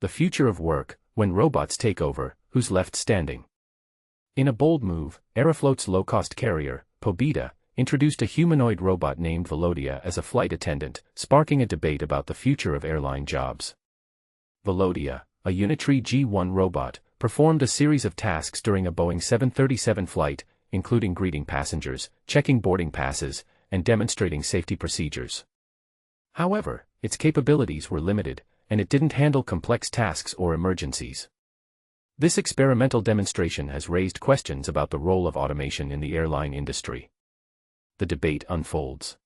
The future of work, when robots take over, who's left standing? In a bold move, Aeroflot's low-cost carrier, Volodya, introduced a humanoid robot named Volodya as a flight attendant, sparking a debate about the future of airline jobs. Volodya, a Unitree G1 robot, performed a series of tasks during a Boeing 737 flight, including greeting passengers, checking boarding passes, and demonstrating safety procedures. However, its capabilities were limited, and it didn't handle complex tasks or emergencies. This experimental demonstration has raised questions about the role of automation in the airline industry. The debate unfolds.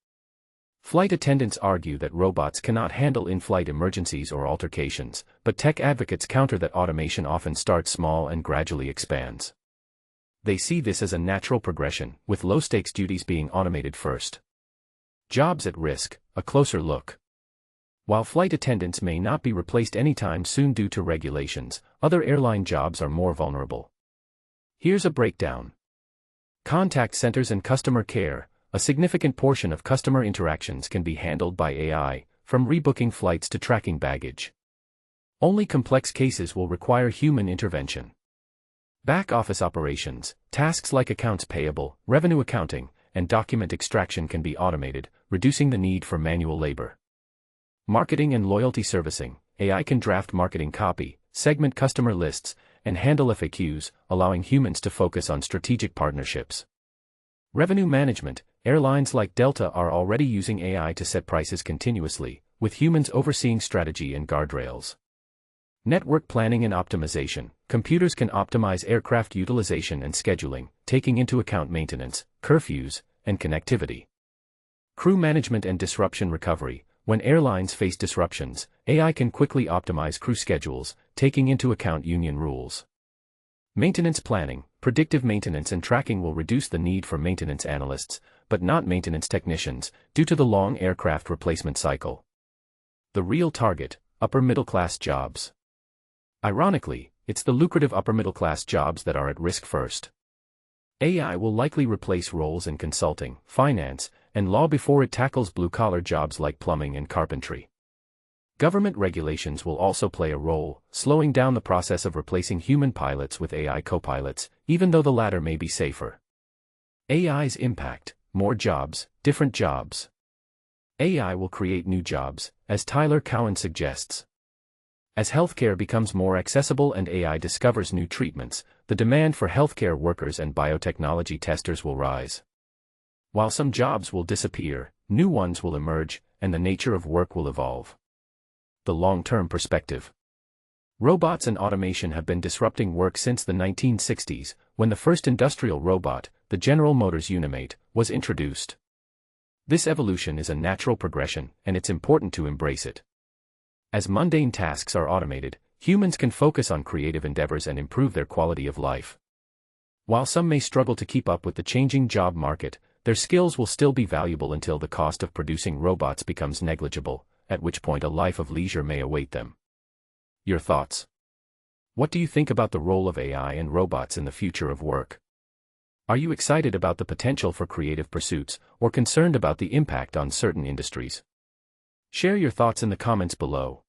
Flight attendants argue that robots cannot handle in-flight emergencies or altercations, but tech advocates counter that automation often starts small and gradually expands. They see this as a natural progression, with low-stakes duties being automated first. Jobs at risk, a closer look. While flight attendants may not be replaced anytime soon due to regulations, other airline jobs are more vulnerable. Here's a breakdown. Contact centers and customer care. A significant portion of customer interactions can be handled by AI, from rebooking flights to tracking baggage. Only complex cases will require human intervention. Back-office operations, tasks like accounts payable, revenue accounting, and document extraction can be automated, reducing the need for manual labor. Marketing and loyalty servicing. AI can draft marketing copy, segment customer lists, and handle FAQs, allowing humans to focus on strategic partnerships. Revenue management. Airlines like Delta are already using AI to set prices continuously, with humans overseeing strategy and guardrails. Network planning and optimization. Computers can optimize aircraft utilization and scheduling, taking into account maintenance, curfews, and connectivity. Crew management and disruption recovery. When airlines face disruptions, AI can quickly optimize crew schedules, taking into account union rules. Maintenance planning. Predictive maintenance and tracking will reduce the need for maintenance analysts, but not maintenance technicians, due to the long aircraft replacement cycle. The real target, upper-middle-class jobs. Ironically, it's the lucrative upper-middle-class jobs that are at risk first. AI will likely replace roles in consulting, finance, and law before it tackles blue-collar jobs like plumbing and carpentry. Government regulations will also play a role, slowing down the process of replacing human pilots with AI co-pilots, even though the latter may be safer. AI's impact. More jobs, different jobs. AI will create new jobs, as Tyler Cowen suggests. As healthcare becomes more accessible and AI discovers new treatments, the demand for healthcare workers and biotechnology testers will rise. While some jobs will disappear, new ones will emerge, and the nature of work will evolve. The long-term perspective. Robots and automation have been disrupting work since the 1960s, when the first industrial robot, the General Motors Unimate, was introduced. This evolution is a natural progression, and it's important to embrace it. As mundane tasks are automated, humans can focus on creative endeavors and improve their quality of life. While some may struggle to keep up with the changing job market, their skills will still be valuable until the cost of producing robots becomes negligible, at which point a life of leisure may await them. Your thoughts? What do you think about the role of AI and robots in the future of work? Are you excited about the potential for creative pursuits, or concerned about the impact on certain industries? Share your thoughts in the comments below.